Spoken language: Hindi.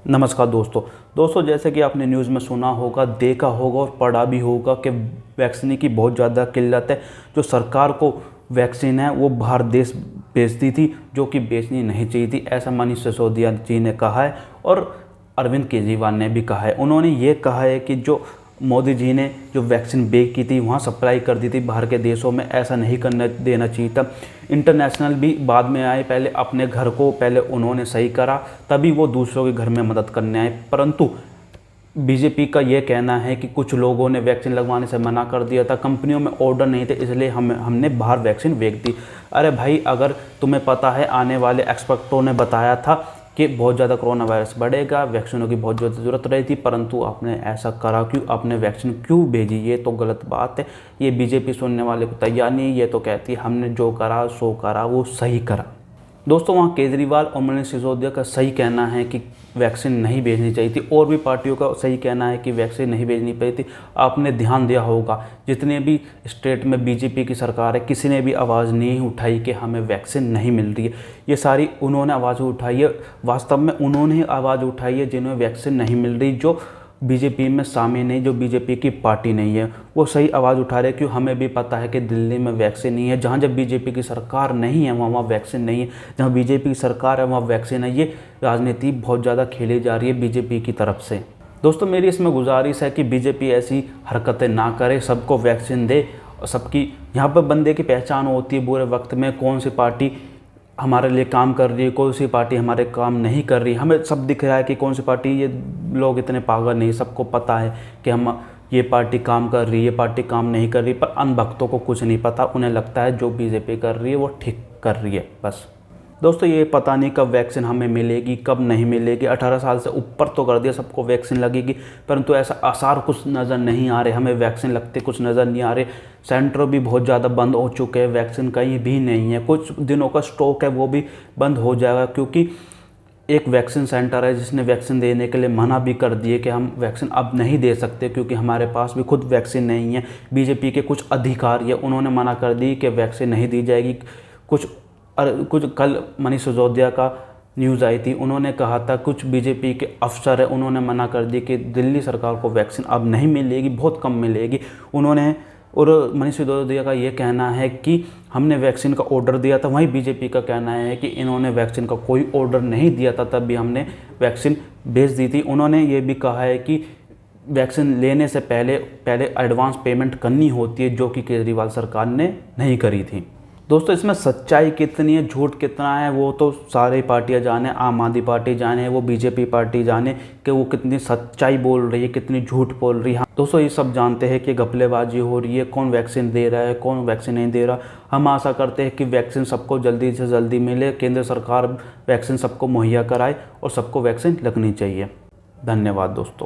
नमस्कार दोस्तों जैसे कि आपने न्यूज़ में सुना होगा, देखा होगा और पढ़ा भी होगा कि वैक्सीन की बहुत ज़्यादा किल्लत है। जो सरकार को वैक्सीन है वो बाहर देश बेचती थी, जो कि बेचनी नहीं चाहिए थी, ऐसा मनीष सिसोदिया जी ने कहा है और अरविंद केजरीवाल ने भी कहा है। उन्होंने ये कहा है कि जो मोदी जी ने जो वैक्सीन बेच की थी वहाँ सप्लाई कर दी थी बाहर के देशों में, ऐसा नहीं करना देना चाहिए था। इंटरनेशनल भी बाद में आए, पहले अपने घर को पहले उन्होंने सही करा, तभी वो दूसरों के घर में मदद करने आए। परंतु बीजेपी का ये कहना है कि कुछ लोगों ने वैक्सीन लगवाने से मना कर दिया था, कंपनियों में ऑर्डर नहीं थे, इसलिए हमने बाहर वैक्सीन बेच दी। अरे भाई, अगर तुम्हें पता है, आने वाले एक्सपर्टों ने बताया था कि बहुत ज़्यादा कोरोना वायरस बढ़ेगा, वैक्सीनों की बहुत ज़्यादा ज़रूरत रही थी, परंतु आपने ऐसा करा क्यों? आपने वैक्सीन क्यों भेजी? ये तो गलत बात है। ये बीजेपी सुनने वाले को तैयार नहीं, ये तो कहती है हमने जो करा सो करा, वो सही करा। दोस्तों, वहाँ केजरीवाल और मनीष सिसोदिया का सही कहना है कि वैक्सीन नहीं भेजनी चाहिए थी, और भी पार्टियों का सही कहना है कि वैक्सीन नहीं भेजनी चाहिए थी। आपने ध्यान दिया होगा, जितने भी स्टेट में बीजेपी की सरकार है, किसी ने भी आवाज़ नहीं उठाई कि हमें वैक्सीन नहीं मिल रही है। ये सारी उन्होंने आवाज़ उठाई है, वास्तव में उन्होंने ही आवाज़ उठाई है जिन्हें वैक्सीन नहीं मिल रही, जो बीजेपी में शामिल नहीं, जो बीजेपी की पार्टी नहीं है, वो सही आवाज़ उठा रहे। क्यों? हमें भी पता है कि दिल्ली में वैक्सीन नहीं है। जहाँ जब बीजेपी की सरकार नहीं है वहाँ वैक्सीन नहीं है, जहाँ बीजेपी की सरकार है वहाँ वैक्सीन है। ये राजनीति बहुत ज़्यादा खेली जा रही है बीजेपी की तरफ से। दोस्तों, मेरी इसमें गुजारिश है कि बीजेपी ऐसी हरकतें ना करे, सबको वैक्सीन दे। और सबकी यहाँ पर बंदे की पहचान होती है बुरे वक्त में, कौन सी पार्टी हमारे लिए काम कर रही है, कौन सी पार्टी हमारे काम नहीं कर रही। हमें सब दिख रहा है कि कौन सी पार्टी, ये लोग इतने पागल नहीं, सबको पता है कि हम ये पार्टी काम कर रही है, ये पार्टी काम नहीं कर रही, पर अनभक्तों को कुछ नहीं पता। उन्हें लगता है जो बीजेपी कर रही है वो ठीक कर रही है, बस। दोस्तों, ये पता नहीं कब वैक्सीन हमें मिलेगी, कब नहीं मिलेगी। 18 साल से ऊपर तो कर दिया सबको वैक्सीन लगेगी, परंतु ऐसा आसार कुछ नज़र नहीं आ रहे। हमें वैक्सीन लगते कुछ नज़र नहीं आ रहे। सेंटर भी बहुत ज़्यादा बंद हो चुके हैं, वैक्सीन कहीं भी नहीं है। कुछ दिनों का स्टॉक है वो भी बंद हो जाएगा, क्योंकि एक वैक्सीन सेंटर है जिसने वैक्सीन देने के लिए मना भी कर दिए कि हम वैक्सीन अब नहीं दे सकते, क्योंकि हमारे पास भी खुद वैक्सीन नहीं है। बीजेपी के कुछ अधिकारी है, उन्होंने मना कर दी कि वैक्सीन नहीं दी जाएगी। कुछ कल मनीष सिसोदिया का न्यूज़ आई थी, उन्होंने कहा था कुछ बीजेपी के अफसर है, उन्होंने मना कर दी कि दिल्ली सरकार को वैक्सीन अब नहीं मिलेगी, बहुत कम मिलेगी। और मनीष सिसोदिया का ये कहना है कि हमने वैक्सीन का ऑर्डर दिया था, वहीं बीजेपी का कहना है कि इन्होंने वैक्सीन का कोई ऑर्डर नहीं दिया था, तब भी हमने वैक्सीन भेज दी थी। उन्होंने ये भी कहा है कि वैक्सीन लेने से पहले एडवांस पेमेंट करनी होती है, जो कि केजरीवाल सरकार ने नहीं करी थी। दोस्तों, इसमें सच्चाई कितनी है, झूठ कितना है, वो तो सारी पार्टियां जाने, आम आदमी पार्टी जाने, वो बीजेपी पार्टी जाने कि वो कितनी सच्चाई बोल रही है, कितनी झूठ बोल रही है। दोस्तों, ये सब जानते हैं कि घपलेबाजी हो रही है, कौन वैक्सीन दे रहा है, कौन वैक्सीन नहीं दे रहा। हम आशा करते हैं कि वैक्सीन सबको जल्दी से जल्दी मिले, केंद्र सरकार वैक्सीन सबको मुहैया कराए और सबको वैक्सीन लगनी चाहिए। धन्यवाद दोस्तों।